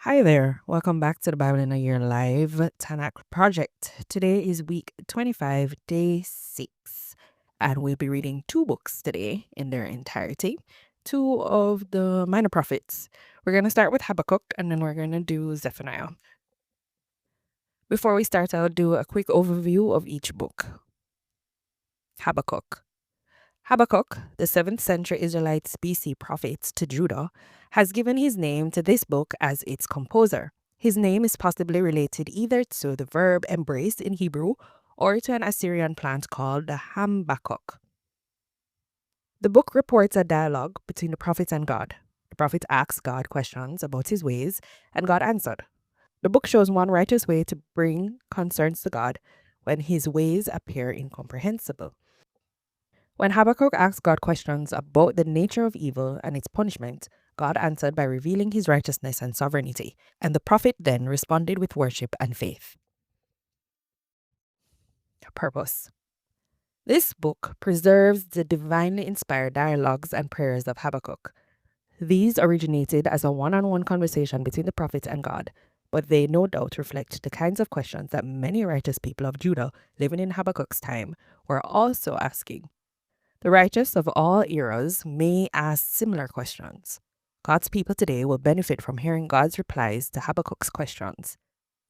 Hi there. Welcome back to the Bible in a Year Live Tanakh Project. Today is week 25, day 6. And we'll be reading two books today in their entirety, two of the minor prophets. We're going to start with Habakkuk and then we're going to do Zepheniah. Before we start, I'll do a quick overview of each book. Habakkuk. Habakkuk, the 7th century Israelite BC prophet to Judah, has given his name to this book as its composer. His name is possibly related either to the verb embrace in Hebrew or to an Assyrian plant called the Habakkuk. The book reports a dialogue between the prophet and God. The prophet asks God questions about his ways, and God answered. The book shows one righteous way to bring concerns to God when his ways appear incomprehensible. When Habakkuk asked God questions about the nature of evil and its punishment, God answered by revealing his righteousness and sovereignty, and the prophet then responded with worship and faith. Purpose. This book preserves the divinely inspired dialogues and prayers of Habakkuk. These originated as a one-on-one conversation between the prophet and God, but they no doubt reflect the kinds of questions that many righteous people of Judah living in Habakkuk's time were also asking. The righteous of all eras may ask similar questions. God's people today will benefit from hearing God's replies to Habakkuk's questions.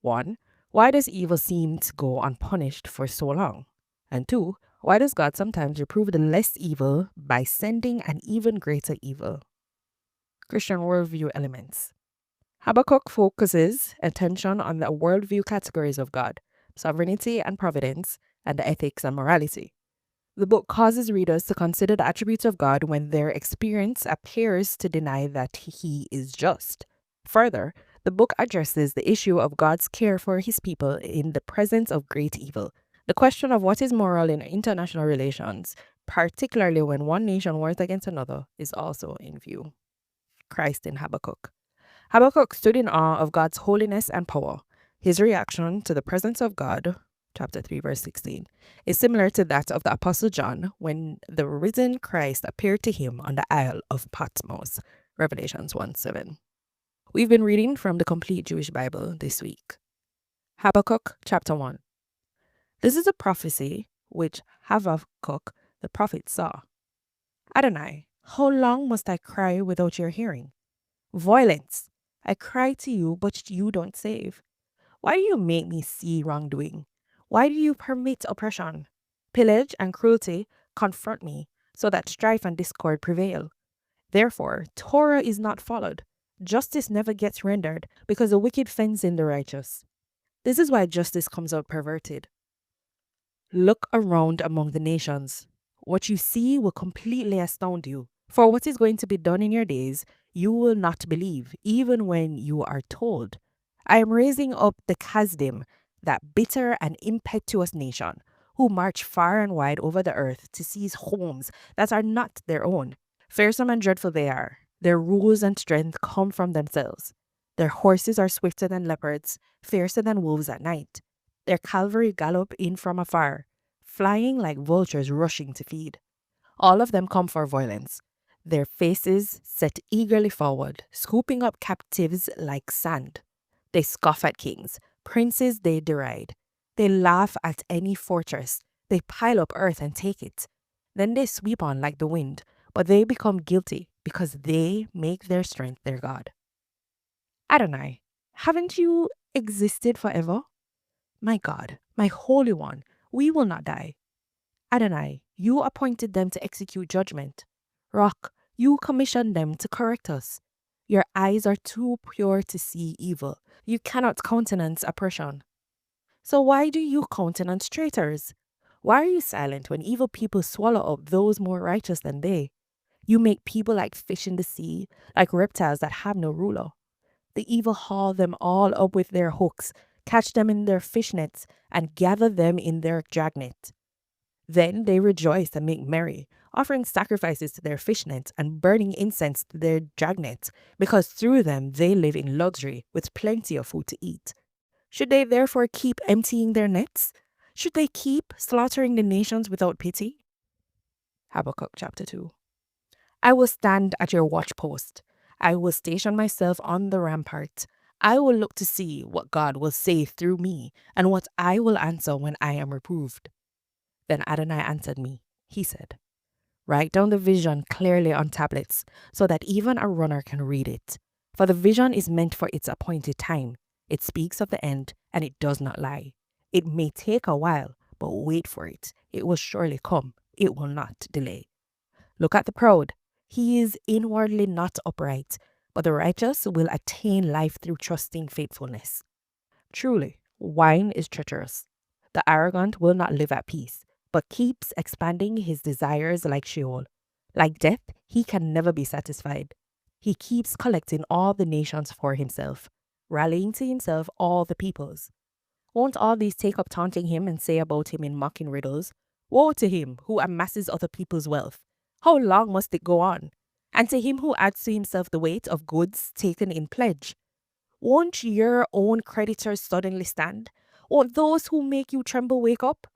1. Why does evil seem to go unpunished for so long? And 2. Why does God sometimes reprove the less evil by sending an even greater evil? Christian worldview elements. Habakkuk focuses attention on the worldview categories of God, sovereignty and providence, and the ethics and morality. The book causes readers to consider the attributes of God when their experience appears to deny that he is just. Further, the book addresses the issue of God's care for his people in the presence of great evil. The question of what is moral in international relations, particularly when one nation wars against another, is also in view. Christ in Habakkuk. Habakkuk stood in awe of God's holiness and power. His reaction to the presence of God, chapter 3, verse 16, is similar to that of the Apostle John when the risen Christ appeared to him on the Isle of Patmos, Revelations 1:7. We've been reading from the Complete Jewish Bible this week. Habakkuk, chapter 1. This is a prophecy which Habakkuk, the prophet, saw. Adonai, how long must I cry without your hearing? Violence, I cry to you, but you don't save. Why do you make me see wrongdoing? Why do you permit oppression? Pillage and cruelty confront me, so that strife and discord prevail. Therefore, Torah is not followed. Justice never gets rendered, because the wicked fence in the righteous. This is why justice comes out perverted. Look around among the nations. What you see will completely astound you. For what is going to be done in your days, you will not believe, even when you are told. I am raising up the Kasdim, that bitter and impetuous nation, who march far and wide over the earth to seize homes that are not their own. Fearsome and dreadful they are. Their rules and strength come from themselves. Their horses are swifter than leopards, fiercer than wolves at night. Their cavalry gallop in from afar, flying like vultures rushing to feed. All of them come for violence. Their faces set eagerly forward, scooping up captives like sand. They scoff at kings, princes they deride. They laugh at any fortress. They pile up earth and take it. Then they sweep on like the wind, but they become guilty because they make their strength their God. Adonai, haven't you existed forever? My God, my Holy One, we will not die. Adonai, you appointed them to execute judgment. Rock, you commissioned them to correct us. Your eyes are too pure to see evil. You cannot countenance oppression. So why do you countenance traitors? Why are you silent when evil people swallow up those more righteous than they? You make people like fish in the sea, like reptiles that have no ruler. The evil haul them all up with their hooks, catch them in their fish nets, and gather them in their dragnet. Then they rejoice and make merry, offering sacrifices to their fish nets and burning incense to their dragnets, because through them they live in luxury with plenty of food to eat. Should they therefore keep emptying their nets? Should they keep slaughtering the nations without pity? Habakkuk chapter 2. I will stand at your watchpost. I will station myself on the rampart. I will look to see what God will say through me and what I will answer when I am reproved. Then Adonai answered me. He said, write down the vision clearly on tablets so that even a runner can read it. For the vision is meant for its appointed time. It speaks of the end and it does not lie. It may take a while, but wait for it. It will surely come. It will not delay. Look at the proud. He is inwardly not upright, but the righteous will attain life through trusting faithfulness. Truly, wine is treacherous. The arrogant will not live at peace, but keeps expanding his desires like Sheol. Like death, he can never be satisfied. He keeps collecting all the nations for himself, rallying to himself all the peoples. Won't all these take up taunting him and say about him in mocking riddles, woe to him who amasses other people's wealth. How long must it go on? And to him who adds to himself the weight of goods taken in pledge. Won't your own creditors suddenly stand? Won't those who make you tremble wake up?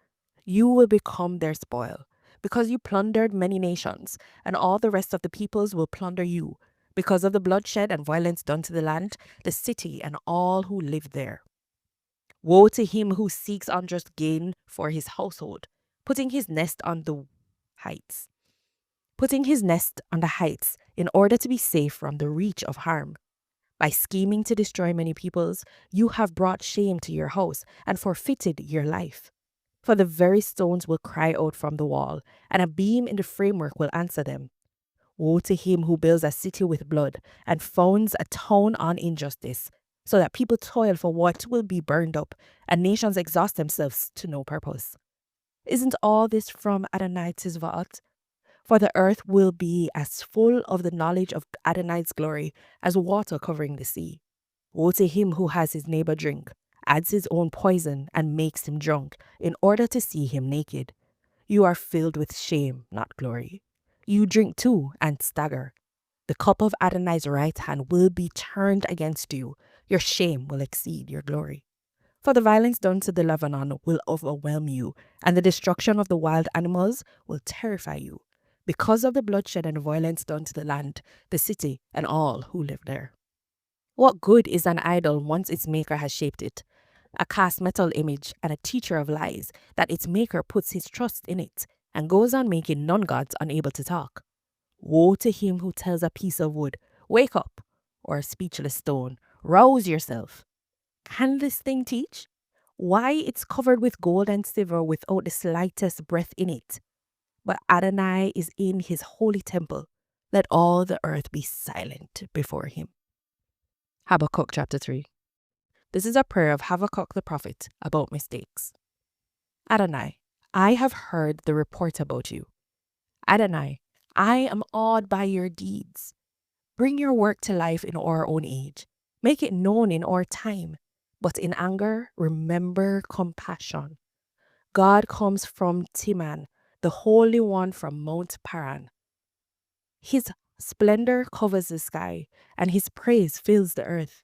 You will become their spoil, because you plundered many nations, and all the rest of the peoples will plunder you, because of the bloodshed and violence done to the land, the city, and all who live there. Woe to him who seeks unjust gain for his household, putting his nest on the heights. Putting his nest on the heights in order to be safe from the reach of harm. By scheming to destroy many peoples, you have brought shame to your house and forfeited your life. For the very stones will cry out from the wall, and a beam in the framework will answer them. Woe to him who builds a city with blood and founds a town on injustice, so that people toil for what will be burned up, and nations exhaust themselves to no purpose. Isn't all this from Adonai Tzvaot? For the earth will be as full of the knowledge of Adonai's glory as water covering the sea. Woe to him who has his neighbor drink, adds his own poison, and makes him drunk, in order to see him naked. You are filled with shame, not glory. You drink too and stagger. The cup of Adonai's right hand will be turned against you. Your shame will exceed your glory. For the violence done to the Lebanon will overwhelm you, and the destruction of the wild animals will terrify you, because of the bloodshed and violence done to the land, the city, and all who live there. What good is an idol once its maker has shaped it? A cast metal image and a teacher of lies, that its maker puts his trust in it, and goes on making non-gods unable to talk. Woe to him who tells a piece of wood, wake up, or a speechless stone, rouse yourself. Can this thing teach? Why it's covered with gold and silver without the slightest breath in it? But Adonai is in his holy temple. Let all the earth be silent before him. Habakkuk chapter 3. This is a prayer of Habakkuk the prophet about mistakes. Adonai, I have heard the report about you. Adonai, I am awed by your deeds. Bring your work to life in our own age. Make it known in our time. But in anger, remember compassion. God comes from Timan, the Holy One from Mount Paran. His splendor covers the sky, and his praise fills the earth.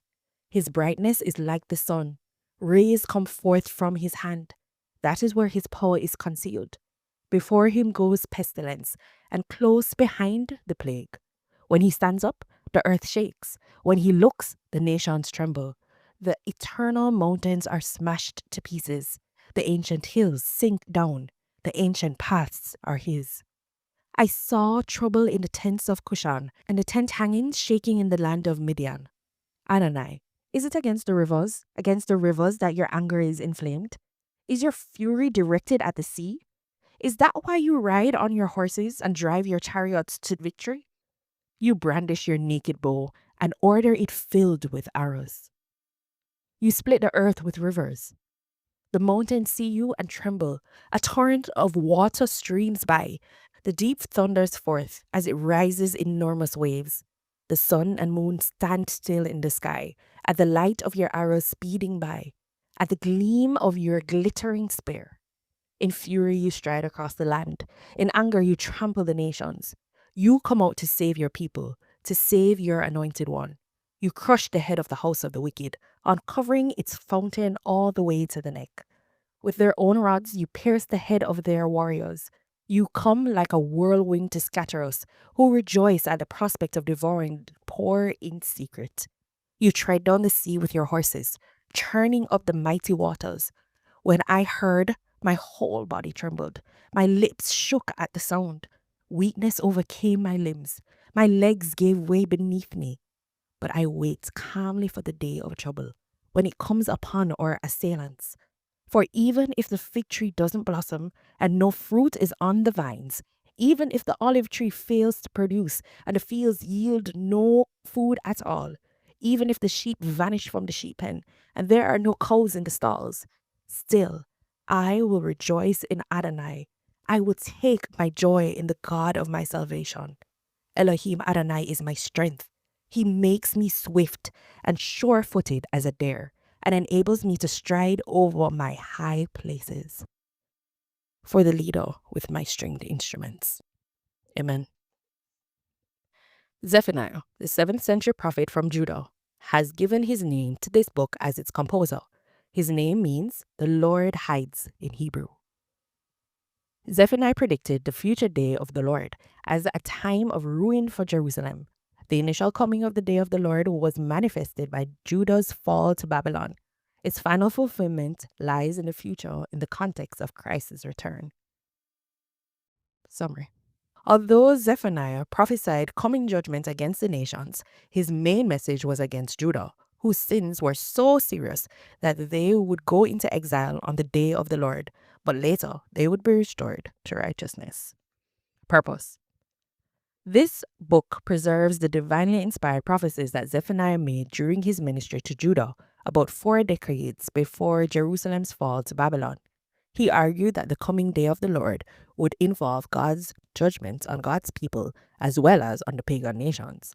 His brightness is like the sun. Rays come forth from his hand. That is where his power is concealed. Before him goes pestilence, and close behind the plague. When he stands up, the earth shakes. When he looks, the nations tremble. The eternal mountains are smashed to pieces. The ancient hills sink down. The ancient paths are his. I saw trouble in the tents of Cushan, and the tent hangings shaking in the land of Midian. Adonai, is it against the rivers that your anger is inflamed? Is your fury directed at the sea? Is that why you ride on your horses and drive your chariots to victory? You brandish your naked bow and order it filled with arrows. You split the earth with rivers. The mountains see you and tremble. A torrent of water streams by. The deep thunders forth as it rises in enormous waves. The sun and moon stand still in the sky at the light of your arrows speeding by, at the gleam of your glittering spear. In fury you stride across the land. In anger you trample the nations. You come out to save your people, to save your anointed one. You crush the head of the house of the wicked, uncovering its fountain all the way to the neck. With their own rods you pierce the head of their warriors. You come like a whirlwind to scatter us, who rejoice at the prospect of devouring the poor in secret. You tread down the sea with your horses, churning up the mighty waters. When I heard, my whole body trembled. My lips shook at the sound. Weakness overcame my limbs. My legs gave way beneath me. But I wait calmly for the day of trouble, when it comes upon our assailants. For even if the fig tree doesn't blossom and no fruit is on the vines, even if the olive tree fails to produce and the fields yield no food at all, even if the sheep vanish from the sheep pen and there are no cows in the stalls, still I will rejoice in Adonai. I will take my joy in the God of my salvation. Elohim Adonai is my strength. He makes me swift and sure footed as a deer and enables me to stride over my high places. For the leader with my stringed instruments. Amen. Zepheniah, the 7th century prophet from Judah, has given his name to this book as its composer. His name means the Lord hides in Hebrew. Zephaniah predicted the future day of the Lord as a time of ruin for Jerusalem. The initial coming of the day of the Lord was manifested by Judah's fall to Babylon. Its final fulfillment lies in the future in the context of Christ's return. Summary. Although Zephaniah prophesied coming judgment against the nations, his main message was against Judah, whose sins were so serious that they would go into exile on the day of the Lord, but later they would be restored to righteousness. Purpose. This book preserves the divinely inspired prophecies that Zephaniah made during his ministry to Judah about 4 decades before Jerusalem's fall to Babylon. He argued that the coming day of the Lord would involve God's judgment on God's people as well as on the pagan nations.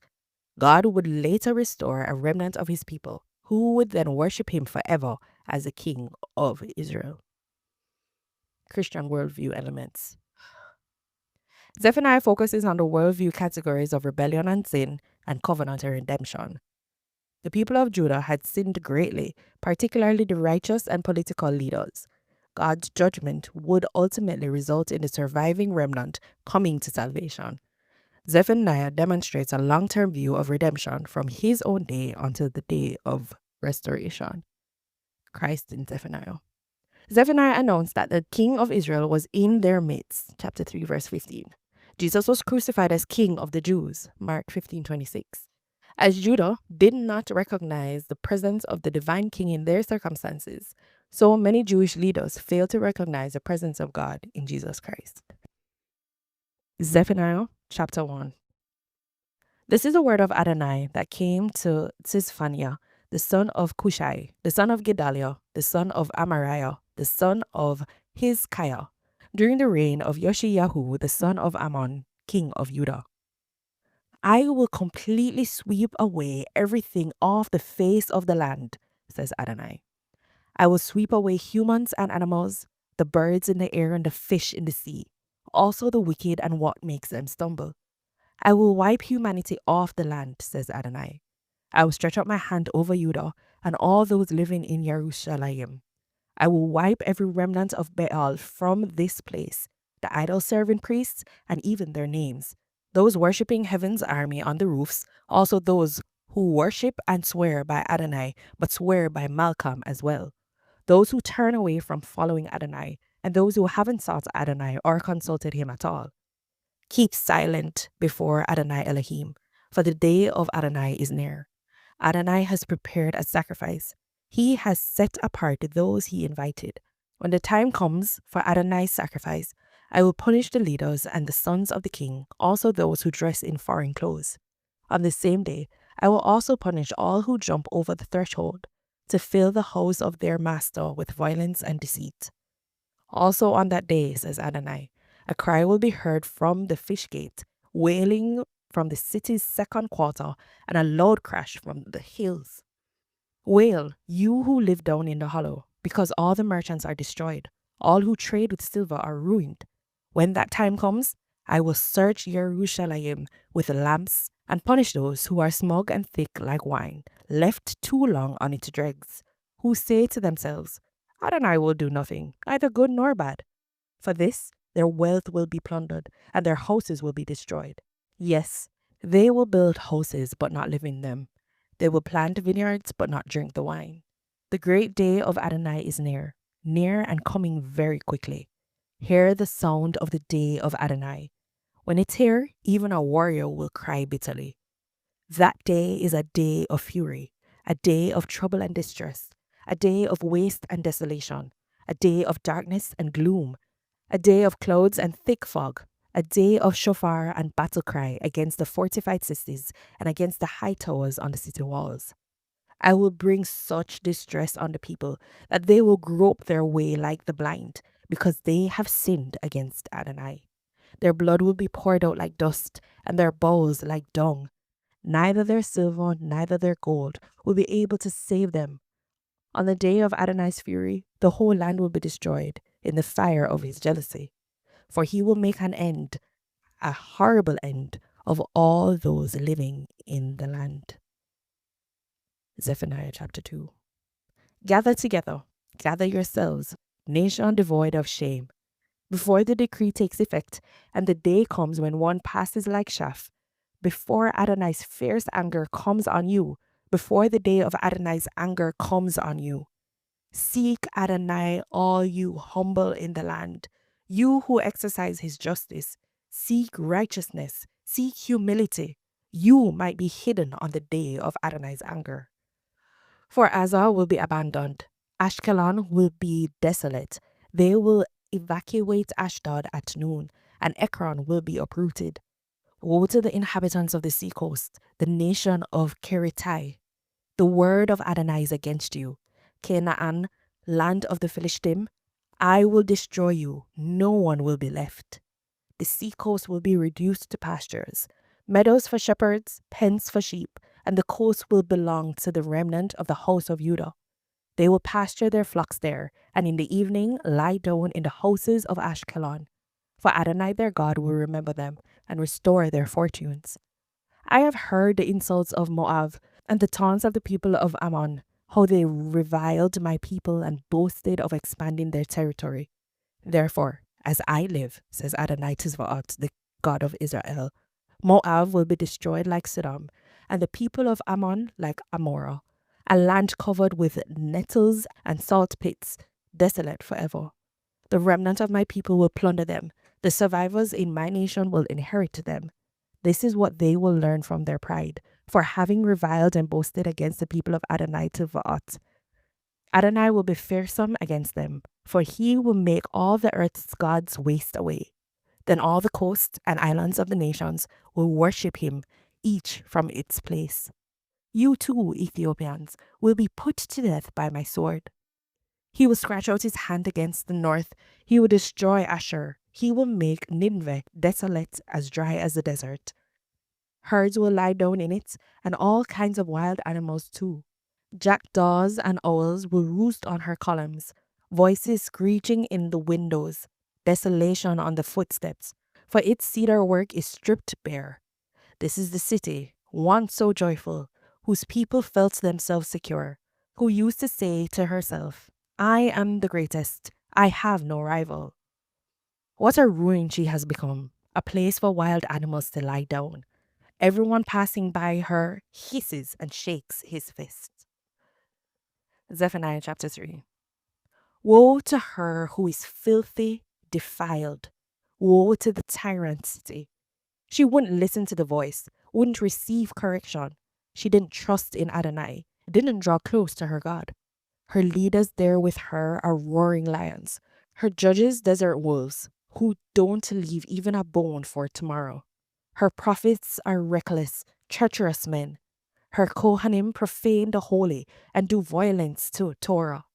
God would later restore a remnant of his people, who would then worship him forever as the King of Israel. Christian worldview elements. Zephaniah focuses on the worldview categories of rebellion and sin and covenant and redemption. The people of Judah had sinned greatly, particularly the righteous and political leaders. God's judgment would ultimately result in the surviving remnant coming to salvation. Zephaniah demonstrates a long-term view of redemption from his own day until the day of restoration. Christ in Zephaniah. Zephaniah announced that the King of Israel was in their midst, chapter 3, verse 15. Jesus was crucified as King of the Jews, Mark 15:26. As Judah did not recognize the presence of the divine king in their circumstances, so many Jewish leaders failed to recognize the presence of God in Jesus Christ. Zephaniah chapter 1. This is the word of Adonai that came to Zepheniah, the son of Cushai, the son of Gedaliah, the son of Amariah, the son of Hizkiah, during the reign of Yoshiyahu, the son of Ammon, king of Judah. I will completely sweep away everything off the face of the land, says Adonai. I will sweep away humans and animals, the birds in the air and the fish in the sea, also the wicked and what makes them stumble. I will wipe humanity off the land, says Adonai. I will stretch out my hand over Judah and all those living in Jerusalem. I will wipe every remnant of Baal from this place, the idol-serving priests and even their names, those worshipping heaven's army on the roofs, also those who worship and swear by Adonai, but swear by Malcolm as well, those who turn away from following Adonai, and those who haven't sought Adonai or consulted him at all. Keep silent before Adonai Elohim, for the day of Adonai is near. Adonai has prepared a sacrifice. He has set apart those he invited. When the time comes for Adonai's sacrifice, I will punish the leaders and the sons of the king, also those who dress in foreign clothes. On the same day, I will also punish all who jump over the threshold to fill the house of their master with violence and deceit. Also on that day, says Adonai, a cry will be heard from the fish gate, wailing from the city's second quarter, and a loud crash from the hills. Wail, you who live down in the hollow, because all the merchants are destroyed. All who trade with silver are ruined. When that time comes, I will search Jerusalem with lamps and punish those who are smug and thick like wine, left too long on its dregs, who say to themselves, Adonai will do nothing, neither good nor bad. For this, their wealth will be plundered, and their houses will be destroyed. Yes, they will build houses, but not live in them. They will plant vineyards but not drink the wine. The great day of Adonai is near, near and coming very quickly. Hear the sound of the day of Adonai. When it's here, even a warrior will cry bitterly. That day is a day of fury, a day of trouble and distress, a day of waste and desolation, a day of darkness and gloom, a day of clouds and thick fog, a day of shofar and battle cry against the fortified cities and against the high towers on the city walls. I will bring such distress on the people that they will grope their way like the blind, because they have sinned against Adonai. Their blood will be poured out like dust, and their bowls like dung. Neither their silver, neither their gold will be able to save them. On the day of Adonai's fury, the whole land will be destroyed in the fire of his jealousy. For he will make an end, a horrible end, of all those living in the land. Zepheniah chapter 2. Gather together, gather yourselves, nation devoid of shame. Before the decree takes effect, and the day comes when one passes like chaff, before Adonai's fierce anger comes on you, before the day of Adonai's anger comes on you. Seek Adonai, all you humble in the land, you who exercise his justice. Seek righteousness, seek humility. You might be hidden on the day of Adonai's anger. For Azar will be abandoned, Ashkelon will be desolate. They will evacuate Ashdod at noon, and Ekron will be uprooted. Woe to the inhabitants of the seacoast, the nation of Kiritai. The word of Adonai is against you. Canaan, land of the Philistine, I will destroy you. No one will be left. The seacoast will be reduced to pastures, meadows for shepherds, pens for sheep, and the coast will belong to the remnant of the house of Judah. They will pasture their flocks there, and in the evening lie down in the houses of Ashkelon. For Adonai their God will remember them and restore their fortunes. I have heard the insults of Moab and the taunts of the people of Ammon, how they reviled my people and boasted of expanding their territory. Therefore, as I live, says Adonai Tzvaot, the God of Israel, Moab will be destroyed like Sodom, and the people of Ammon like Amorah, a land covered with nettles and salt pits, desolate forever. The remnant of my people will plunder them. The survivors in my nation will inherit them. This is what they will learn from their pride, for having reviled and boasted against the people of Adonai Tzvaot. Adonai will be fearsome against them, for he will make all the earth's gods waste away. Then all the coasts and islands of the nations will worship him, each from its place. You too, Ethiopians, will be put to death by my sword. He will scratch out his hand against the north. He will destroy Asher. He will make Nineveh desolate, as dry as the desert. Herds will lie down in it, and all kinds of wild animals too. Jackdaws and owls will roost on her columns, voices screeching in the windows, desolation on the footsteps, for its cedar work is stripped bare. This is the city, once so joyful, whose people felt themselves secure, who used to say to herself, I am the greatest, I have no rival. What a ruin she has become, a place for wild animals to lie down. Everyone passing by her hisses and shakes his fist. Zepheniah chapter 3. Woe to her who is filthy, defiled. Woe to the tyrant city. She wouldn't listen to the voice, wouldn't receive correction. She didn't trust in Adonai, didn't draw close to her God. Her leaders there with her are roaring lions, her judges desert wolves, who don't leave even a bone for tomorrow. Her prophets are reckless, treacherous men. Her Kohanim profane the holy and do violence to Torah.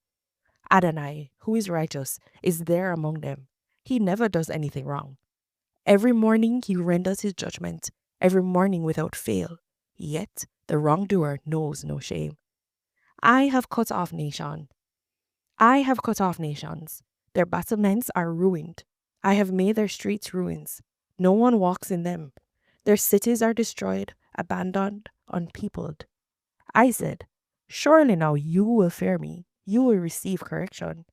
Adonai, who is righteous, is there among them. He never does anything wrong. Every morning he renders his judgment, every morning without fail. Yet the wrongdoer knows no shame. I have cut off nations. Their battlements are ruined. I have made their streets ruins. No one walks in them. Their cities are destroyed, abandoned, unpeopled. I said, surely now you will fear me. You will receive correction,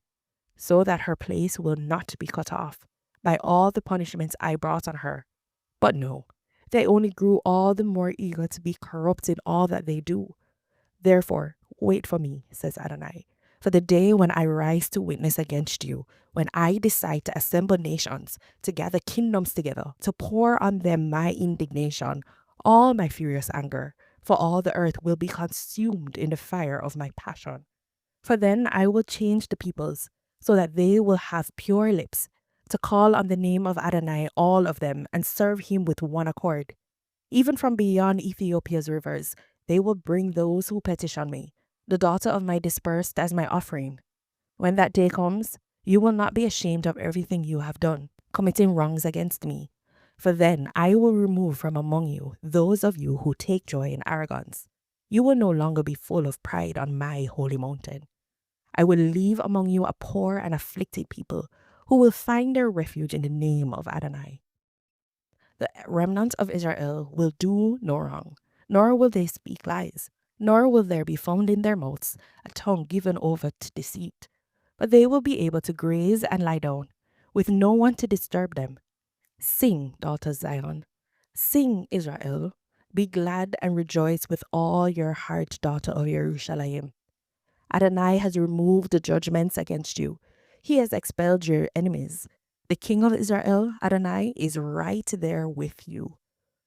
so that her place will not be cut off by all the punishments I brought on her. But no, they only grew all the more eager to be corrupt in all that they do. Therefore, wait for me, says Adonai, for the day when I rise to witness against you, when I decide to assemble nations, to gather kingdoms together, to pour on them my indignation, all my furious anger, for all the earth will be consumed in the fire of my passion. For then I will change the peoples, so that they will have pure lips, to call on the name of Adonai, all of them, and serve him with one accord. Even from beyond Ethiopia's rivers, they will bring those who petition me, the daughter of my dispersed as my offering. When that day comes, you will not be ashamed of everything you have done, committing wrongs against me. For then I will remove from among you those of you who take joy in arrogance. You will no longer be full of pride on my holy mountain. I will leave among you a poor and afflicted people who will find their refuge in the name of Adonai. The remnant of Israel will do no wrong, nor will they speak lies, nor will there be found in their mouths a tongue given over to deceit. But they will be able to graze and lie down, with no one to disturb them. Sing, daughter Zion. Sing, Israel. Be glad and rejoice with all your heart, daughter of Jerusalem. Adonai has removed the judgments against you. He has expelled your enemies. The King of Israel, Adonai, is right there with you.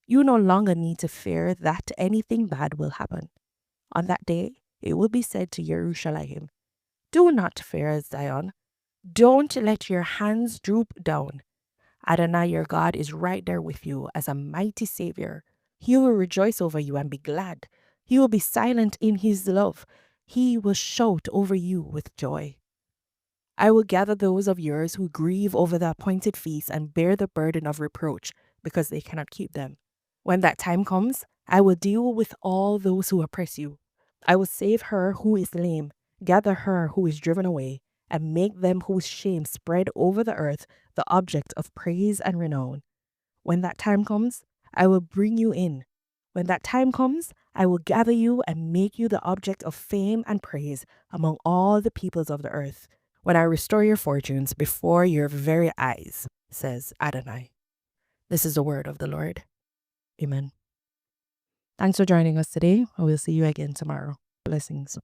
You no longer need to fear that anything bad will happen. On that day, it will be said to Jerusalem, do not fear, Zion. Don't let your hands droop down. Adonai, your God, is right there with you as a mighty Savior. He will rejoice over you and be glad. He will be silent in his love. He will shout over you with joy. I will gather those of yours who grieve over the appointed feasts and bear the burden of reproach because they cannot keep them. When that time comes, I will deal with all those who oppress you. I will save her who is lame, gather her who is driven away, and make them whose shame spread over the earth the object of praise and renown. When that time comes, I will bring you in. When that time comes, I will gather you and make you the object of fame and praise among all the peoples of the earth. When I restore your fortunes before your very eyes, says Adonai. This is the word of the Lord. Amen. Thanks for joining us today. I will see you again tomorrow. Blessings.